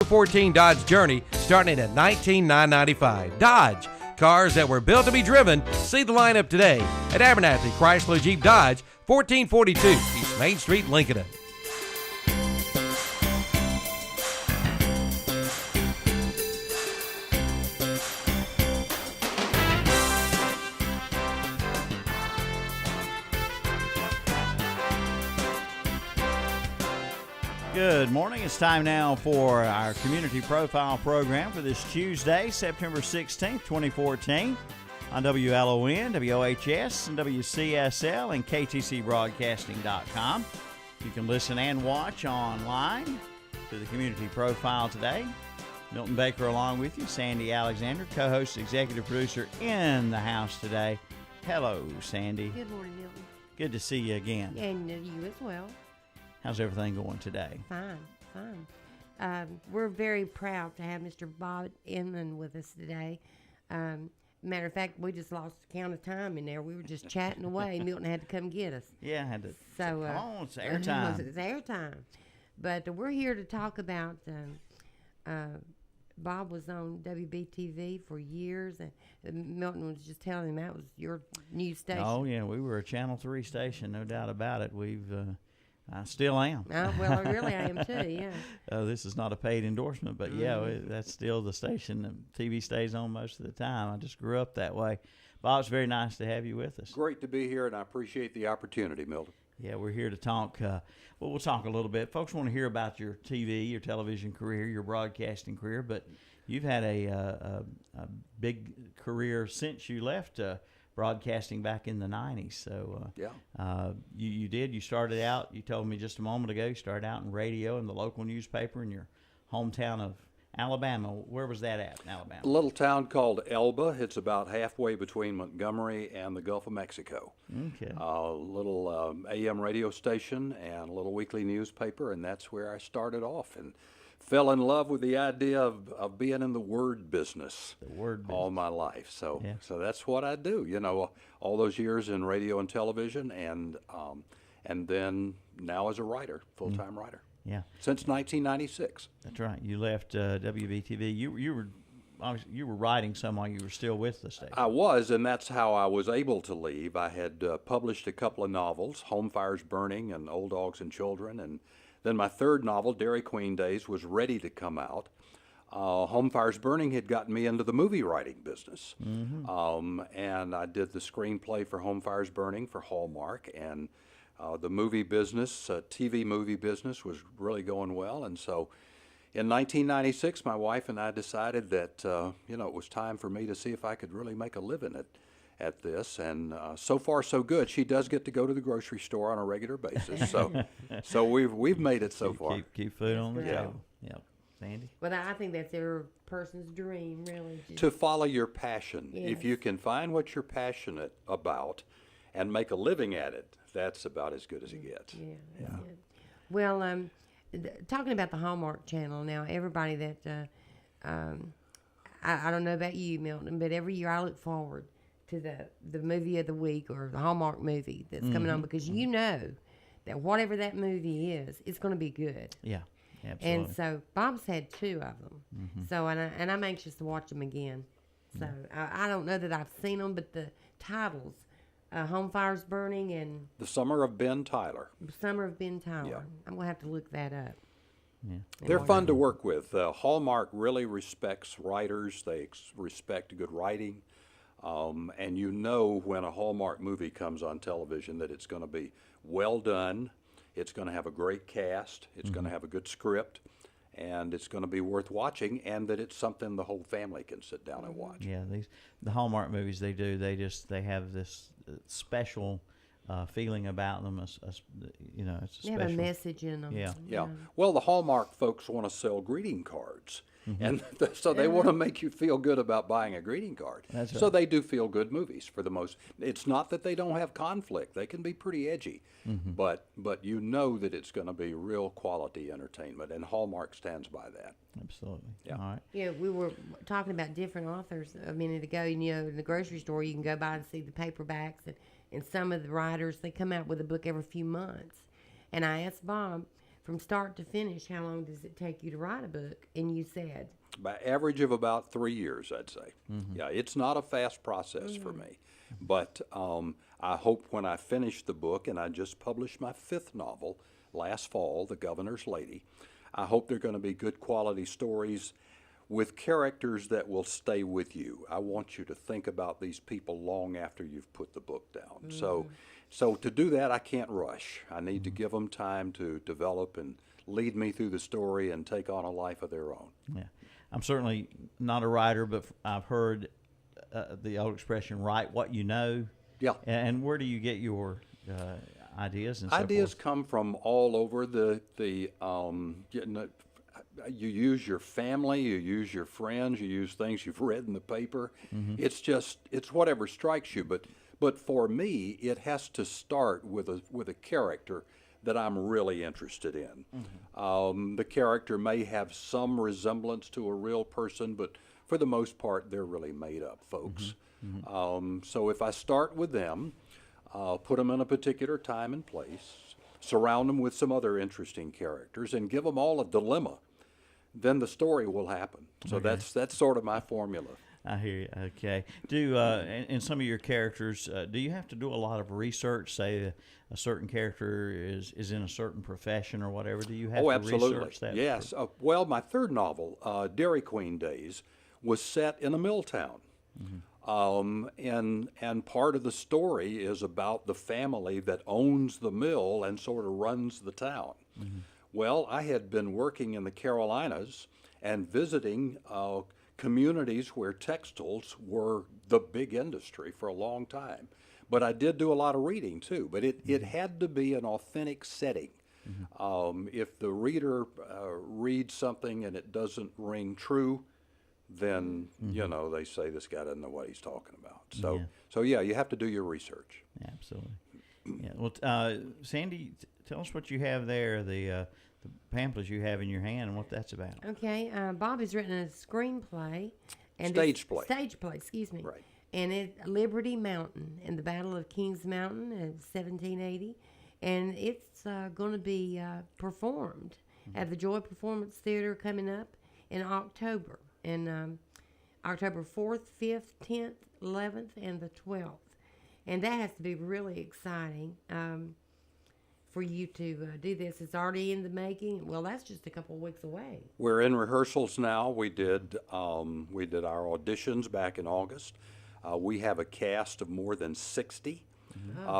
2014 Dodge Journey starting at $19,995. Dodge, cars that were built to be driven. See the lineup today at Abernathy Chrysler Jeep Dodge, 1442 East Main Street, Lincoln. Good morning. It's time now for our Community Profile program for this Tuesday, September 16th, 2014, on WLON, WOHS, and WCSL, and KTCBroadcasting.com. You can listen and watch online to the Community Profile today. Milton Baker along with you, Sandy Alexander, co-host, executive producer in the house today. Hello, Sandy. Good morning, Milton. Good to see you again. And you as well. How's everything going today? Fine. We're very proud to have Mr. Bob Inman with us today. Matter of fact, we just lost count of time in there. We were just chatting away. Milton had to come get us. Yeah, I had to. So, come on, it's airtime. It's airtime. But we're here to talk about. Bob was on WBTV for years, and Milton was just telling him that was your news station. Oh yeah, we were a Channel 3 station, no doubt about it. I still am. Oh, well, I really am too, yeah. This is not a paid endorsement, but yeah, that's still the station that TV stays on most of the time. I just grew up that way. Bob, it's very nice to have you with us. Great to be here, and I appreciate the opportunity, Milton. Yeah, we're here to talk. We'll talk a little bit. Folks want to hear about your TV, your television career, your broadcasting career, but you've had a big career since you left broadcasting back in the 90s. So you started out, you told me just a moment ago, you started out in radio in the local newspaper in your hometown of Alabama. Where was that at in Alabama? A little town called Elba. It's about halfway between Montgomery and the Gulf of Mexico. Okay. A little AM radio station and a little weekly newspaper, and that's where I started off and fell in love with the idea of being in the word business. All my life. So that's what I do. You know, all those years in radio and television, and then now as a writer, full-time writer. Yeah. Since 1996. That's right. You left WBTV. You were writing some while you were still with the station. I was, and that's how I was able to leave. I had published a couple of novels, Home Fires Burning and Old Dogs and Children, and then my third novel, Dairy Queen Days, was ready to come out. Home Fires Burning had gotten me into the movie writing business. Mm-hmm. And I did the screenplay for Home Fires Burning for Hallmark, and the movie business, TV movie business, was really going well. And so in 1996, my wife and I decided that, it was time for me to see if I could really make a living at this, and so far so good. She does get to go to the grocery store on a regular basis, so we've made it so far. Keep food on the table. Yeah, Sandy. Well, I think that's every person's dream, really. To follow your passion. Yes. If you can find what you're passionate about and make a living at it, that's about as good as it gets. Yeah. Good. Well, talking about the Hallmark Channel now, everybody that I don't know about you, Milton, but every year I look forward to the movie of the week or the Hallmark movie that's coming on, because you know that whatever that movie is, it's going to be good. Yeah, absolutely. And so Bob's had two of them. Mm-hmm. So and I'm anxious to watch them again. So I don't know that I've seen them, but the titles, Home Fires Burning and The Summer of Ben Tyler. Summer of Ben Tyler. Yeah. I'm going to have to look that up. Yeah. They're fun to work with. Hallmark really respects writers. They respect good writing. And you know when a Hallmark movie comes on television that it's going to be well done, it's going to have a great cast, it's going to have a good script, and it's going to be worth watching, and that it's something the whole family can sit down and watch. Yeah, the Hallmark movies they have this special feeling about them. It's a They have a message in them. Yeah. Well, the Hallmark folks want to sell greeting cards. And so they want to make you feel good about buying a greeting card. That's right. So they do feel good movies for the most. It's not that they don't have conflict. They can be pretty edgy. But you know that it's going to be real quality entertainment, and Hallmark stands by that. Absolutely. Yeah. All right. Yeah, we were talking about different authors a minute ago. In the grocery store, you can go by and see the paperbacks, and some of the writers, they come out with a book every few months. And I asked Bob, from start to finish, how long does it take you to write a book? And you said By average of about 3 years, I'd say. Yeah, it's not a fast process for me. But I hope when I finish the book, and I just published my 5th novel last fall, The Governor's Lady, I hope they're going to be good quality stories with characters that will stay with you. I want you to think about these people long after you've put the book down. So to do that, I can't rush. I need to give them time to develop and lead me through the story and take on a life of their own. Yeah. I'm certainly not a writer, but I've heard the old expression, write what you know. Yeah. And where do you get your ideas and so Ideas forth? come from all over you use your family, you use your friends, you use things you've read in the paper. It's whatever strikes you. But for me, it has to start with a character that I'm really interested in. The character may have some resemblance to a real person, but for the most part, they're really made up folks. So if I start with them, put them in a particular time and place, surround them with some other interesting characters, and give them all a dilemma, then the story will happen. So that's sort of my formula. I hear you. Okay. In some of your characters, do you have to do a lot of research? Say a certain character is in a certain profession or whatever. Do you have to absolutely. research that? Yes. Well, my 3rd novel, Dairy Queen Days, was set in a mill town. And part of the story is about the family that owns the mill and sort of runs the town. Well, I had been working in the Carolinas and visiting communities where textiles were the big industry for a long time. But I did do a lot of reading too, but it had to be an authentic setting. If the reader reads something and it doesn't ring true, then, they say this guy doesn't know what he's talking about. So you have to do your research. Absolutely. Yeah. Well, Sandy, tell us what you have there, the pamphlets you have in your hand and what that's about. Okay, Bob has written a screenplay. And Stage play. Stage play, excuse me. Right. And it's Liberty Mountain and the Battle of Kings Mountain in 1780. And it's going to be performed at the Joy Performance Theater coming up in October. And October 4th, 5th, 10th, 11th, and the 12th. And that has to be really exciting for you to do this. It's already in the making. Well, that's just a couple of weeks away. We're in rehearsals now. We did our auditions back in August. We have a cast of more than 60.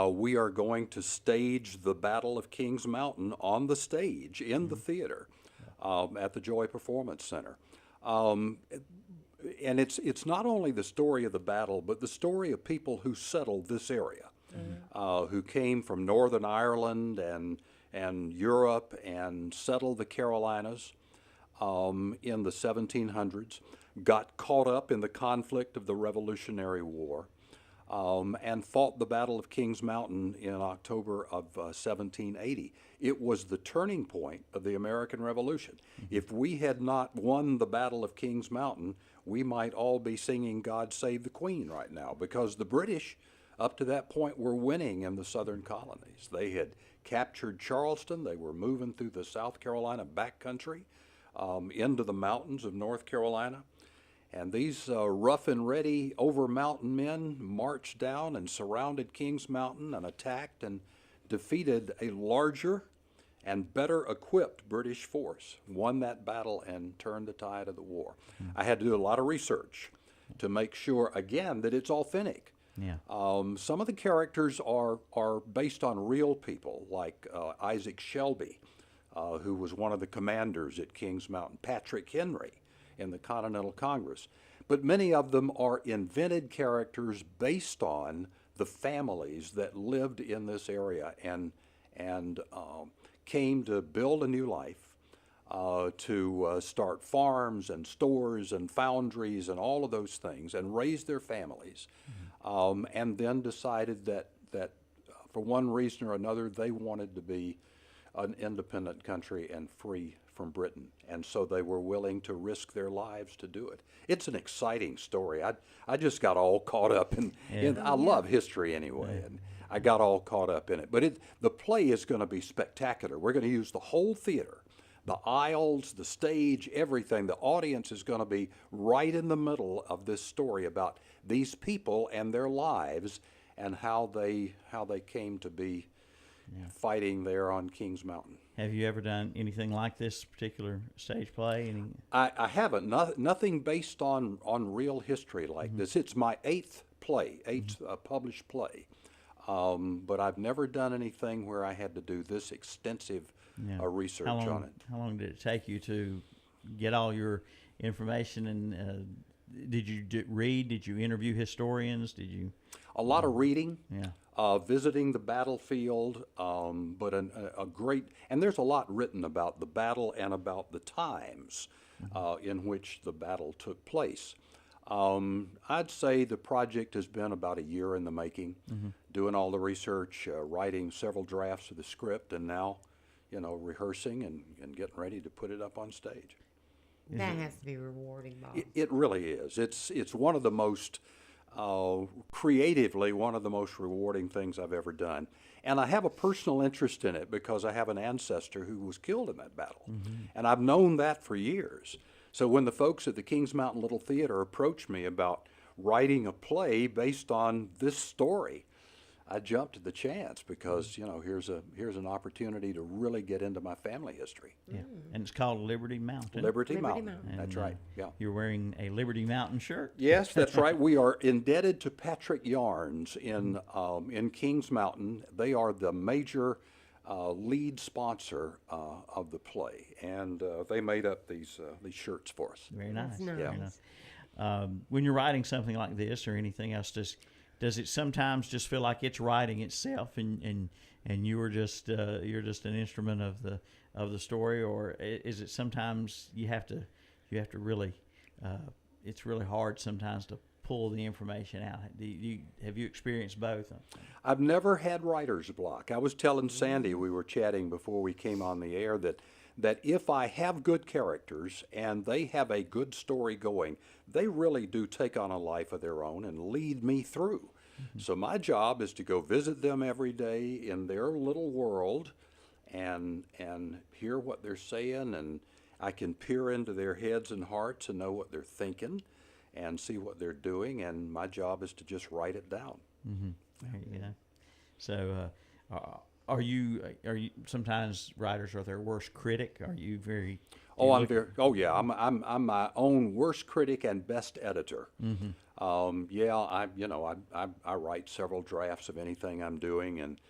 We are going to stage the Battle of Kings Mountain on the stage in the theater at the Joy Performance Center. And it's not only the story of the battle, but the story of people who settled this area, who came from Northern Ireland and Europe and settled the Carolinas in the 1700s, got caught up in the conflict of the Revolutionary War, and fought the Battle of Kings Mountain in October of 1780. It was the turning point of the American Revolution. If we had not won the Battle of Kings Mountain, we might all be singing God Save the Queen right now, because the British, up to that point, were winning in the southern colonies. They had captured Charleston. They were moving through the South Carolina backcountry into the mountains of North Carolina. And these rough and ready over mountain men marched down and surrounded Kings Mountain and attacked and defeated a larger and better equipped British force, won that battle and turned the tide of the war. I had to do a lot of research to make sure, again, that it's authentic. Yeah. Some of the characters are based on real people, like Isaac Shelby, who was one of the commanders at Kings Mountain, Patrick Henry in the Continental Congress. But many of them are invented characters based on the families that lived in this area and came to build a new life, to start farms and stores and foundries and all of those things and raise their families, and then decided that for one reason or another they wanted to be an independent country and free from Britain, and so they were willing to risk their lives to do it. It's an exciting story. I just got all caught up in I love history anyway, and I got all caught up in it. But the play is going to be spectacular. We're going to use the whole theater, the aisles, the stage, everything. The audience is going to be right in the middle of this story about these people and their lives and how they came to be fighting there on Kings Mountain. Have you ever done anything like this particular stage play? I haven't. Nothing based on real history like this. It's my eighth published play. But I've never done anything where I had to do this extensive research on it. How long did it take you to get all your information? And did you read? Did you interview historians? Did you? A lot of reading. Yeah. Visiting the battlefield, but a great, and there's a lot written about the battle and about the times in which the battle took place. I'd say the project has been about a year in the making, doing all the research, writing several drafts of the script, and now, rehearsing and getting ready to put it up on stage. That has to be rewarding, Bob. It really is. It's one of the most creatively one of the most rewarding things I've ever done. And I have a personal interest in it because I have an ancestor who was killed in that battle. And I've known that for years. So when the folks at the Kings Mountain Little Theater approached me about writing a play based on this story, I jumped at the chance because, here's an opportunity to really get into my family history. Yeah, and it's called Liberty Mountain. Liberty Mountain. That's right. Yeah. You're wearing a Liberty Mountain shirt. Yes, that's right. We are indebted to Patrick Yarns in Kings Mountain. They are the major lead sponsor of the play, and they made up these shirts for us. Very nice. That's nice. Very nice. When you're writing something like this or anything else, does it sometimes just feel like it's writing itself, and you're just an instrument of the story, or is it sometimes you have to really it's really hard sometimes to pull the information out? Have you experienced both? I've never had writer's block. I was telling Sandy, we were chatting before we came on the air, that if I have good characters and they have a good story going, they really do take on a life of their own and lead me through. So my job is to go visit them every day in their little world and hear what they're saying, and I can peer into their heads and hearts and know what they're thinking and see what they're doing, and my job is to just write it down. There you go. So are you sometimes writers are their worst critic? Are you very I'm my own worst critic and best editor. I write several drafts of anything I'm doing, and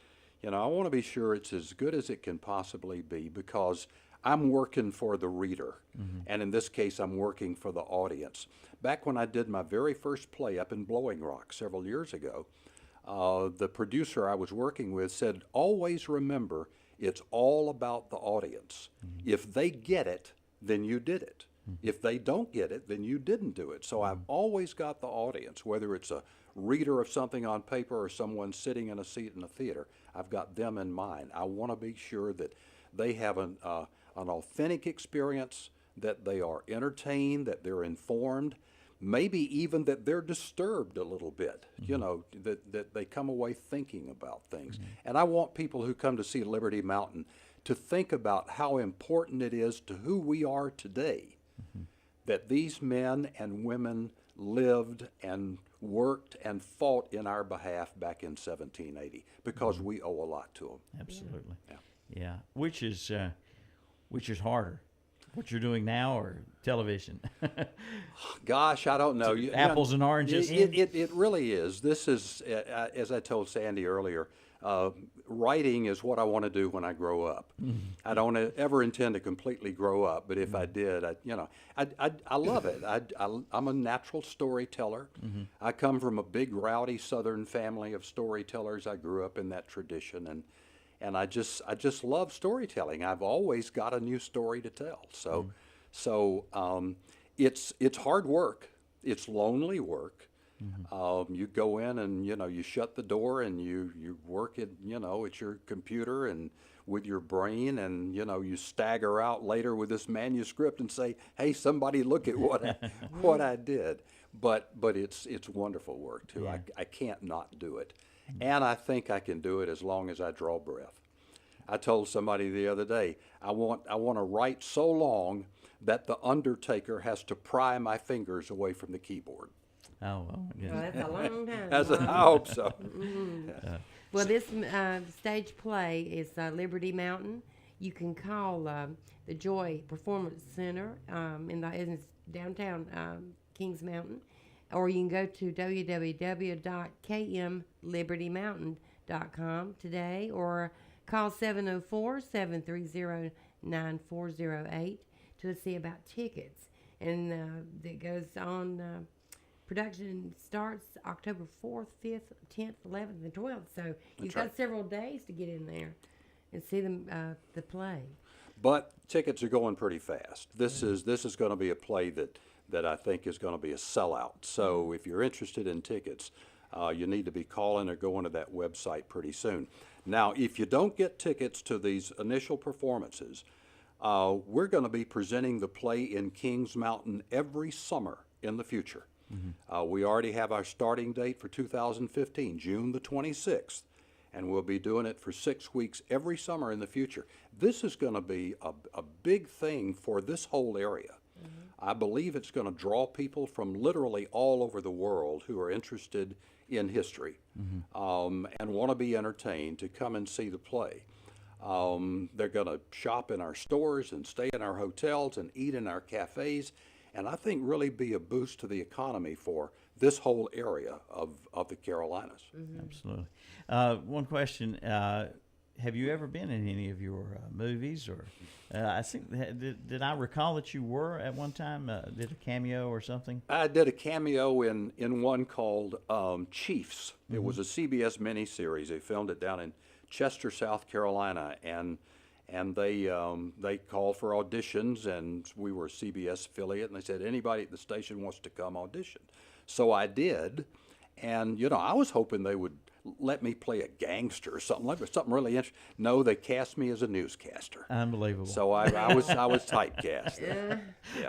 I want to be sure it's as good as it can possibly be because I'm working for the reader, and in this case I'm working for the audience. Back when I did my very first play up in Blowing Rock several years ago, the producer I was working with said, always remember, it's all about the audience. If they get it, then you did it. If they don't get it, then you didn't do it. So I've always got the audience, whether it's a reader of something on paper or someone sitting in a seat in a theater. I've got them in mind. I want to be sure that they have an authentic experience, that they are entertained, that they're informed, maybe even that they're disturbed a little bit, that they come away thinking about things. And I want people who come to see Liberty Mountain to think about how important it is to who we are today, that these men and women lived and worked and fought in our behalf back in 1780, because we owe a lot to them. Absolutely. Yeah. Which is harder, what you're doing now or television? Gosh, I don't know. Apples and oranges. It really is. This is, as I told Sandy earlier, writing is what I want to do when I grow up. I don't ever intend to completely grow up, but if I did, I love it. I'm a natural storyteller. I come from a big, rowdy Southern family of storytellers. I grew up in that tradition, and I just love storytelling. I've always got a new story to tell. So it's hard work. It's lonely work. You go in and you shut the door and you work at at your computer and with your brain, and you stagger out later with this manuscript and say, hey, somebody look at what I did. But it's wonderful work too. I can't not do it. and I think I can do it as long as I draw breath. I told somebody the other day, I want to write so long that the undertaker has to pry my fingers away from the keyboard. Oh, well, yeah. Well, that's a long time. I hope so. Well, this stage play is Liberty Mountain. You can call the Joy Performance Center in downtown Kings Mountain, or you can go to www.kmlibertymountain.com today, or call 704-730-9408 to see about tickets. And that goes on. Production starts October 4th, 5th, 10th, 11th, and 12th. So you've got several days to get in there and see the play. But tickets are going pretty fast. This is going to be a play that I think is going to be a sellout. So if you're interested in tickets, you need to be calling or going to that website pretty soon. Now, if you don't get tickets to these initial performances, we're going to be presenting the play in Kings Mountain every summer in the future. We already have our starting date for 2015, June the 26th, and we'll be doing it for 6 weeks every summer in the future. This is going to be a big thing for this whole area. I believe it's going to draw people from literally all over the world who are interested in history and want to be entertained to come and see the play. They're going to shop in our stores and stay in our hotels and eat in our cafes, and I think really be a boost to the economy for this whole area of the Carolinas. Absolutely. One question. Have you ever been in any of your movies? Or I think, did I recall that you were at one time, did a cameo or something? I did a cameo in one called Chiefs. It was a CBS miniseries. They filmed it down in Chester, South Carolina, and they called for auditions, and we were a CBS affiliate, and they said anybody at the station wants to come audition. So I did, and I was hoping they would let me play a gangster or something really interesting. No, they cast me as a newscaster. Unbelievable. So I was typecast.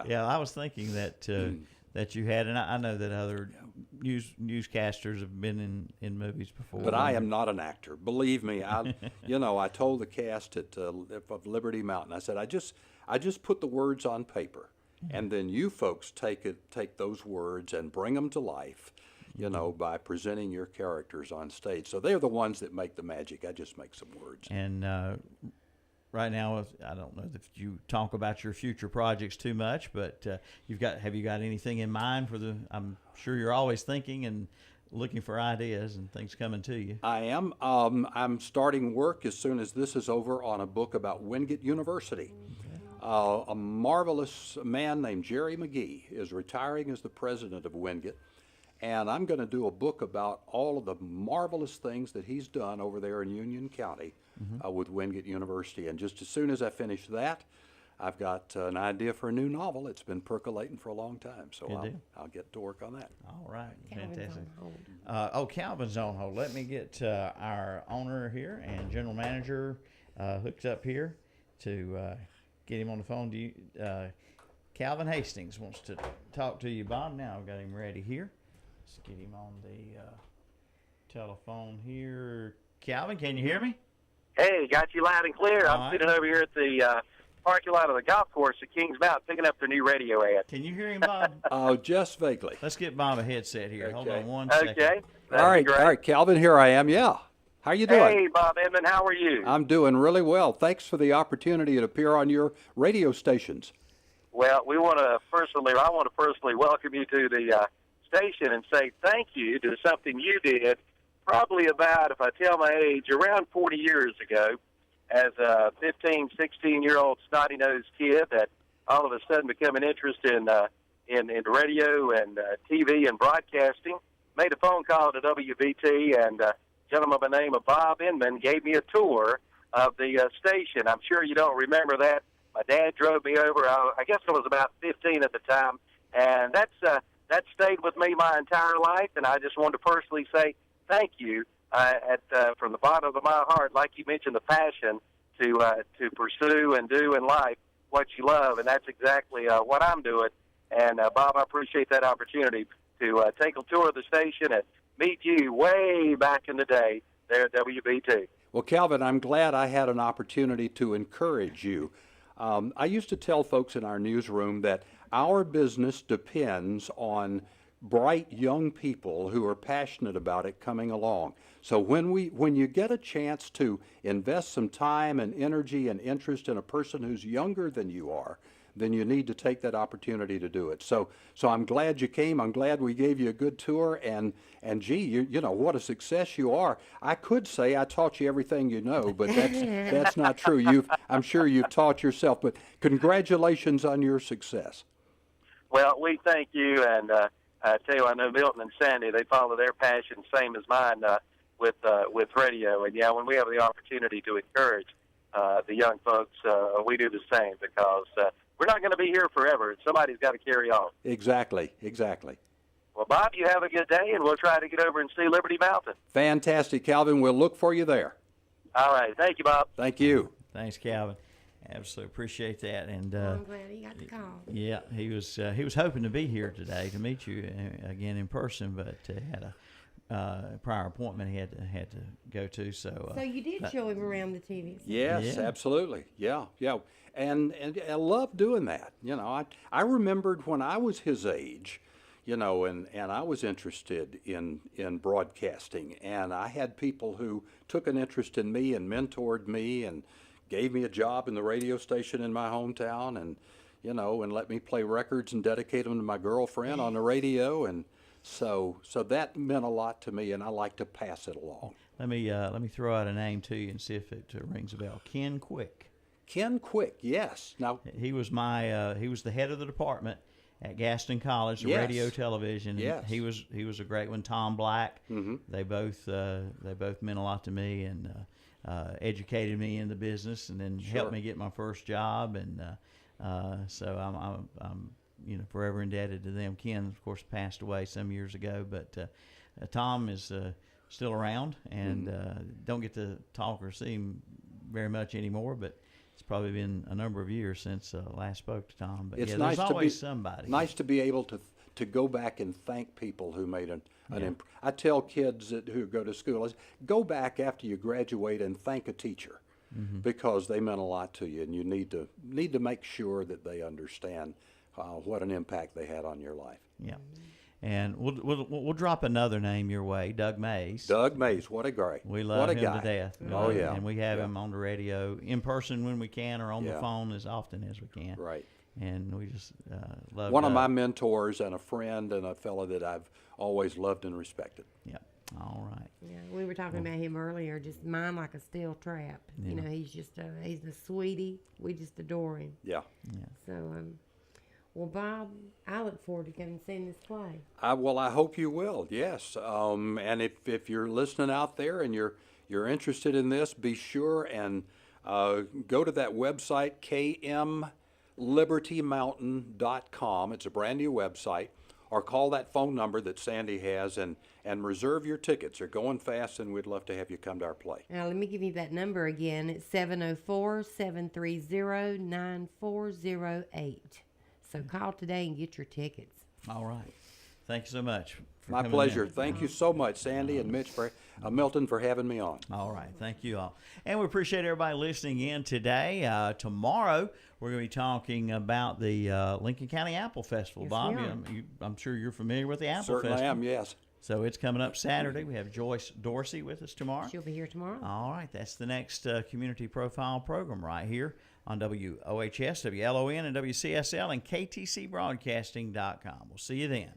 Yeah, I was thinking that that you had, and I know that other newscasters have been in movies before. But I am not an actor. Believe me, I told the cast of Liberty Mountain, I said, I just put the words on paper, and then you folks take those words and bring them to life, by presenting your characters on stage. So they're the ones that make the magic. I just make some words. And right now, I don't know if you talk about your future projects too much, but have you got anything in mind for I'm sure you're always thinking and looking for ideas and things coming to you. I am. I'm starting work as soon as this is over on a book about Wingate University. A marvelous man named Jerry McGee is retiring as the president of Wingate, and I'm going to do a book about all of the marvelous things that he's done over there in Union County with Wingate University. And just as soon as I finish that, I've got an idea for a new novel. It's been percolating for a long time, so I'll get to work on that. All right, Calvin's fantastic. on hold. Calvin's on hold. Let me get our owner here and general manager hooked up here to get him on the phone. Calvin Hastings wants to talk to you, Bob. Now I've got him ready here. Let's get him on the telephone here. Calvin, can you hear me? Hey, got you loud and clear. All I'm right. sitting over here at the parking lot of the golf course at Kings Mountain picking up their new radio ad. Can you hear him, Bob? Just vaguely. Let's get Bob a headset here. Hold Okay. on one second. Okay. All right, Calvin, here I am. Yeah. How you doing? Hey, Bob Inman, how are you? I'm doing really well. Thanks for the opportunity to appear on your radio stations. Well, I want to personally welcome you to the station and say thank you to something you did probably about, if I tell my age, around 40 years ago as a 15, 16-year-old snotty-nosed kid that all of a sudden became an interest in radio and TV and broadcasting. Made a phone call to WBT, and a gentleman by the name of Bob Inman gave me a tour of the station. I'm sure you don't remember that. My dad drove me over. I guess I was about 15 at the time, and that stayed with me my entire life, and I just wanted to personally say thank you from the bottom of my heart, like you mentioned, the passion to pursue and do in life what you love, and that's exactly what I'm doing. And, Bob, I appreciate that opportunity to take a tour of the station and meet you way back in the day there at WB2. Well, Calvin, I'm glad I had an opportunity to encourage you. I used to tell folks in our newsroom that our business depends on bright young people who are passionate about it coming along. So when you get a chance to invest some time and energy and interest in a person who's younger than you are, then you need to take that opportunity to do it. So I'm glad you came. I'm glad we gave you a good tour. And gee, you know what a success you are. I could say I taught you everything you know, but that's not true. I'm sure you've taught yourself. But congratulations on your success. Well, we thank you, and I tell you, I know Milton and Sandy, they follow their passion, same as mine, with radio. And yeah, when we have the opportunity to encourage the young folks, we do the same, because we're not going to be here forever. Somebody's got to carry on. Exactly. Well, Bob, you have a good day, and we'll try to get over and see Liberty Mountain. Fantastic, Calvin. We'll look for you there. All right. Thank you, Bob. Thank you. Thanks, Calvin. Absolutely appreciate that. And I'm glad he got the call. yeah, he was hoping to be here today to meet you again in person, but had a prior appointment he had to go to. So you did show him around the TV. Yes, Yeah. absolutely. Yeah. And I love doing that. You know, I remembered when I was his age, you know, and I was interested in broadcasting, and I had people who took an interest in me and mentored me and gave me a job in the radio station in my hometown, and you know, and let me play records and dedicate them to my girlfriend on the radio, and so that meant a lot to me, and I like to pass it along. let me throw out a name to you and see if it rings a bell. Ken Quick. Ken Quick, yes. Now He was he was the head of the department at Gaston College, Yes. radio television. Yes. He was a great one. Tom Black. Mm-hmm. They both meant a lot to me, and educated me in the business, and then helped me get my first job. And so I'm forever indebted to them. Ken, of course, passed away some years ago, but Tom is still around, and don't get to talk or see him very much anymore, but it's probably been a number of years since last spoke to Tom. But it's yeah, nice there's to always be somebody. nice to be able to go back and thank people who made an I tell kids who go to school, go back after you graduate and thank a teacher, because they meant a lot to you, and you need to make sure that they understand what an impact they had on your life. Yeah. And we'll drop another name your way, Doug Mays. Doug Mays, what a guy. We love what a him guy. to death. Oh, yeah. And we have him on the radio in person when we can, or on the Yeah. phone as often as we can. Right. And we just love One of Doug. my mentors and a friend and a fellow that I've always loved and respected. Yep. All right. Yeah, we were talking about him earlier. Just mind like a steel trap. Yeah. You know, he's just he's a sweetie. We just adore him. Yeah. So, well, Bob, I look forward to coming and seeing this play. I hope you will. Yes. And if you're listening out there and you're interested in this, be sure and go to that website, kmlibertymountain.com. It's a brand new website. Or call that phone number that Sandy has and reserve your tickets. They're going fast, and we'd love to have you come to our play. Now, let me give you that number again. It's 704-730-9408. So call today and get your tickets. All right. Thank you so much. For My coming pleasure. in. Thank you so much, Sandy and Mitch, Milton, for having me on. All right. Thank you all. And we appreciate everybody listening in today. Tomorrow, we're going to be talking about the Lincoln County Apple Festival. Yes, Bob, we are. I'm sure you're familiar with the Apple Certainly Festival. am, yes. So it's coming up Saturday. We have Joyce Dorsey with us tomorrow. She'll be here tomorrow. All right. That's the next Community Profile program right here on WOHS, WLON, and WCSL, and KTCBroadcasting.com. We'll see you then.